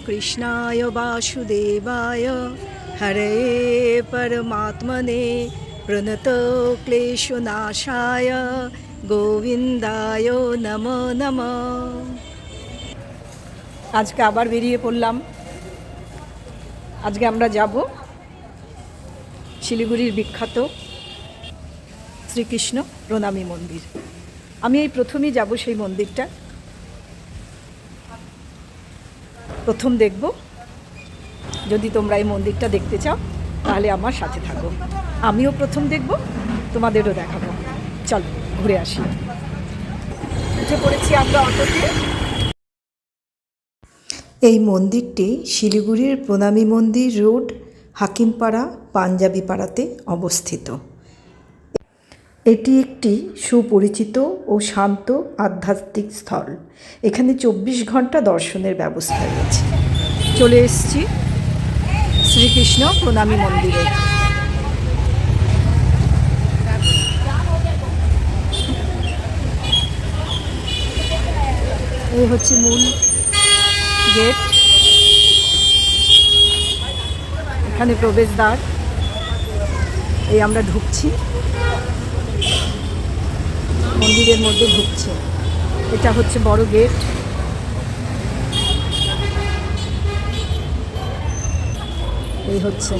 कृष्णाय वासुदेवाय हरये परमात्मने प्रणतक्लेशनाशाय गोविंदाय नमो नमः। আজকে আবার বেরিয়ে পড়লাম। আজকে আমরা যাব শিলিগুড়ির বিখ্যাত শ্রীকৃষ্ণ প্রণামী মন্দির। আমি এই প্রথমেই যাব সেই মন্দিরটা, প্রথম দেখব। যদি তোমরা এই মন্দিরটা দেখতে চাও তাহলে আমার সাথে থাকো, আমিও প্রথম দেখব, তোমাদেরও দেখাবো। চলো ঘুরে আসি। উঠে পড়েছি আমরা অটোতে। এই মন্দিরটি শিলিগুড়ির প্রণামী মন্দির রোড, হাকিমপাড়া, পাঞ্জাবি পাড়াতে অবস্থিত। এটি একটি সুপরিচিত ও শান্ত আধ্যাত্মিক স্থল। এখানে 24 ঘন্টা দর্শনের ব্যবস্থা রয়েছে। চলে এসেছি শ্রীকৃষ্ণ প্রণামী মন্দিরে। এই হচ্ছে মূল গেট, এখানে প্রবেশদ্বার। এই আমরা ঢুকছি, মন্দিরের মধ্যে ঢুকছে। এটা হচ্ছে বড় গেট। এই হচ্ছে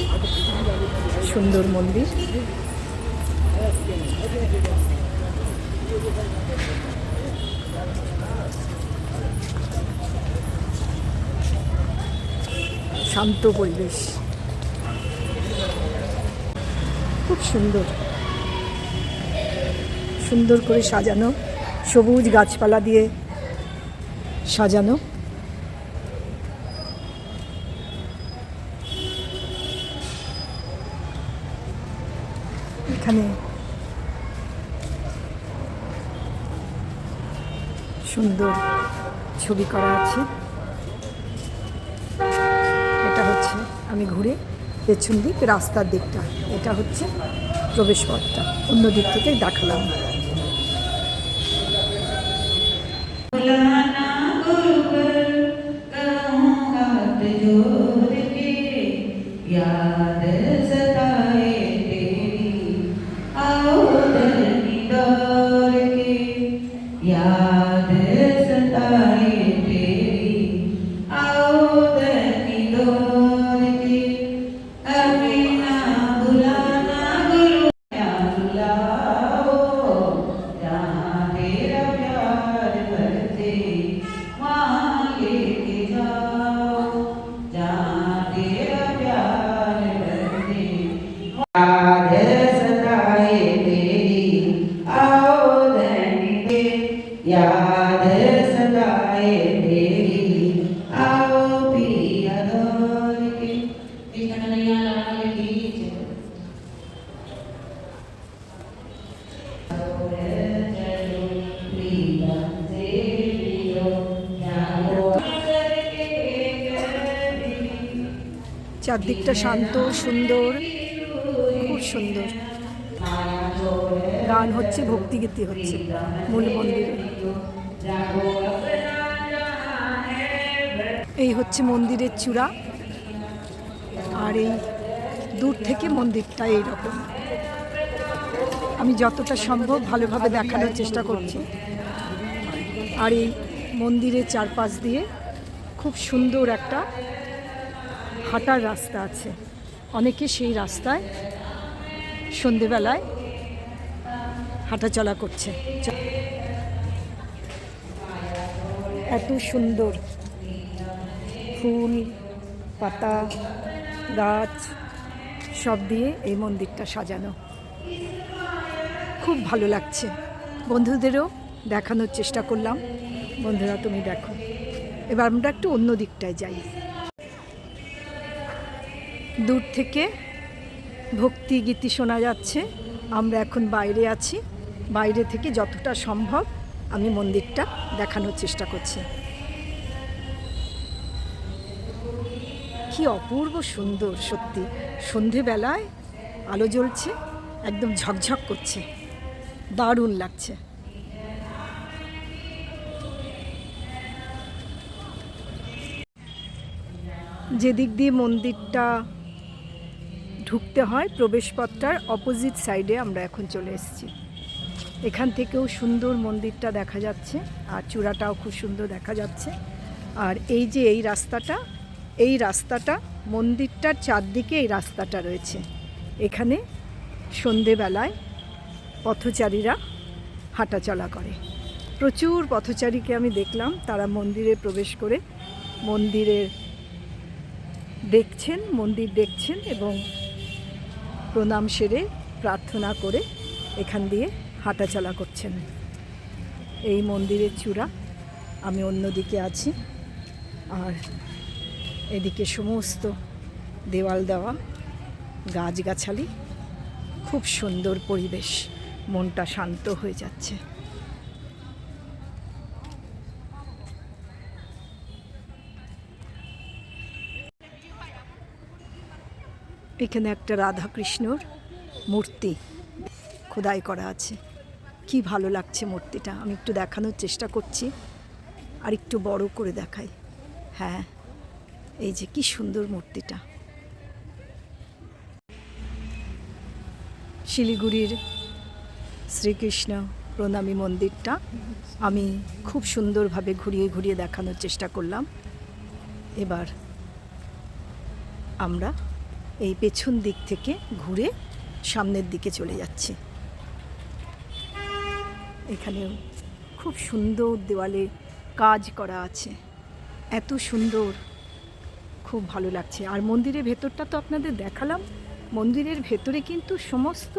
সুন্দর মন্দির। শান্ত পরিবেশ, খুব সুন্দর সুন্দর করে সাজানো, সবুজ গাছপালা দিয়ে সাজানো। এখানে সুন্দর ছবি করা আছে। এটা হচ্ছে, আমি ঘুরে পেছন দিক রাস্তার দিকটা, এটা হচ্ছে প্রবেশপথটা, অন্য দিক থেকে দেখালাম। চারদিকটা শান্ত, সুন্দর, খুব সুন্দর। গান হচ্ছে, ভক্তিগীতি হচ্ছে মূল মন্দিরে। এই হচ্ছে মন্দিরের চূড়া, আর এই দূর থেকে মন্দিরটা এইরকম। আমি যতটা সম্ভব ভালোভাবে দেখানোর চেষ্টা করছি। আর এই মন্দিরের চারপাশ দিয়ে খুব সুন্দর একটা হাঁটার রাস্তা আছে। অনেকে সেই রাস্তায় সন্ধেবেলায় হাঁটাচলা করছে। এত সুন্দর ফুল, পাতা, গাছ সব দিয়ে এই মন্দিরটা সাজানো, খুব ভালো লাগছে। বন্ধুদেরও দেখানোর চেষ্টা করলাম। বন্ধুরা তুমি দেখো। এবার আমরা একটু অন্য দিকটায় যাই। দূর থেকে ভক্তি গীতি শোনা যাচ্ছে। আমরা এখন বাইরে আছি। বাইরে থেকে যতটা সম্ভব আমি মন্দিরটা দেখানোর চেষ্টা করছি। কি অপূর্ব সুন্দর, সত্যি। সন্ধেবেলায় আলো জ্বলছে, একদম ঝকঝক করছে, দারুণ লাগছে। যেদিক দিয়ে মন্দিরটা ঢুকতে হয় প্রবেশপথটার অপোজিট সাইডে আমরা এখন চলে এসেছি। এখান থেকেও সুন্দর মন্দিরটা দেখা যাচ্ছে আর চূড়াটাও খুব সুন্দর দেখা যাচ্ছে। আর এই যে এই রাস্তাটা মন্দিরটার চারদিকে এই রাস্তাটা রয়েছে। এখানে সন্ধেবেলায় পথচারীরা হাঁটাচলা করে। প্রচুর পথচারীকে আমি দেখলাম, তারা মন্দিরে প্রবেশ করে মন্দির দেখছেন এবং প্রণাম সেরে প্রার্থনা করে এখান দিয়ে হাঁটাচলা করছেন। এই মন্দিরের চূড়া, আমি অন্যদিকে আছি, আর এদিকে সমস্ত দেওয়াল দেওয়া গাছগাছালি, খুব সুন্দর পরিবেশ, মনটা শান্ত হয়ে যাচ্ছে। এখানে একটা রাধা কৃষ্ণর মূর্তি খোদাই করা আছে। কি ভালো লাগছে মূর্তিটা, আমি একটু দেখানোর চেষ্টা করছি, আর একটু বড় করে দেখাই। হ্যাঁ, এই যে কি সুন্দর মূর্তিটা। শিলিগুড়ির শ্রীকৃষ্ণ প্রণামী মন্দিরটা আমি খুব সুন্দরভাবে ঘুরিয়ে ঘুরিয়ে দেখানোর চেষ্টা করলাম। এবার আমরা এই পেছন দিক থেকে ঘুরে সামনের দিকে চলে যাচ্ছি। এখানেও খুব সুন্দর দেওয়ালে কাজ করা আছে, এত সুন্দর, খুব ভালো লাগছে। আর মন্দিরের ভেতরটা তো আপনাদের দেখালাম, মন্দিরের ভেতরে কিন্তু সমস্ত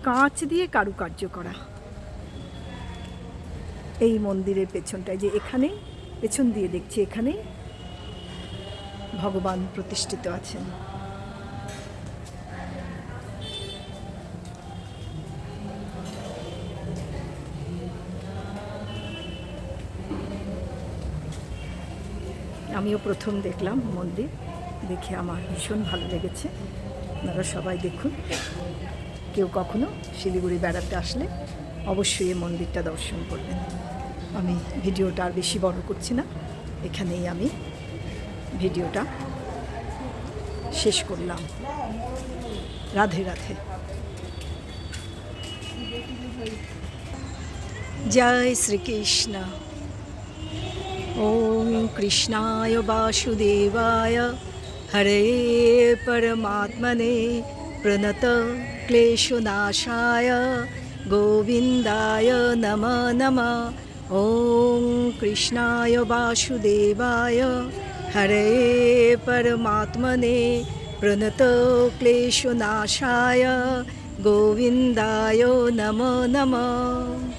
কাঁচ দিয়ে কারুকার্য করা। এই মন্দিরের পেছনটায় যে এখানে পেছন দিয়ে দেখছি, এখানে ভগবান প্রতিষ্ঠিত আছেন। আমিও প্রথম দেখলাম মন্দির, দেখে আমার ভীষণ ভালো লেগেছে। আপনারা সবাই দেখুন, কেউ কখনো শিলিগুড়ি বেড়াতে আসলে অবশ্যই এই মন্দিরটা দর্শন করবেন। আমি ভিডিওটা আর বেশি বড় করছি না, এখানেই আমি ভিডিওটা শেষ করলাম। রাধে রাধে। জয় শ্রীকৃষ্ণ। ওম কৃষ্ণায় বাসুদেবায় হরে পরমাত্মনে প্রণত ক্লেশনাশায় গোবিন্দায় নমঃ নমঃ। ওম কৃষ্ণায় বাসুদেবায় হরে পরমাত্মনে প্রণত ক্লেশনাশায় গোবিন্দায় নমঃ নমঃ।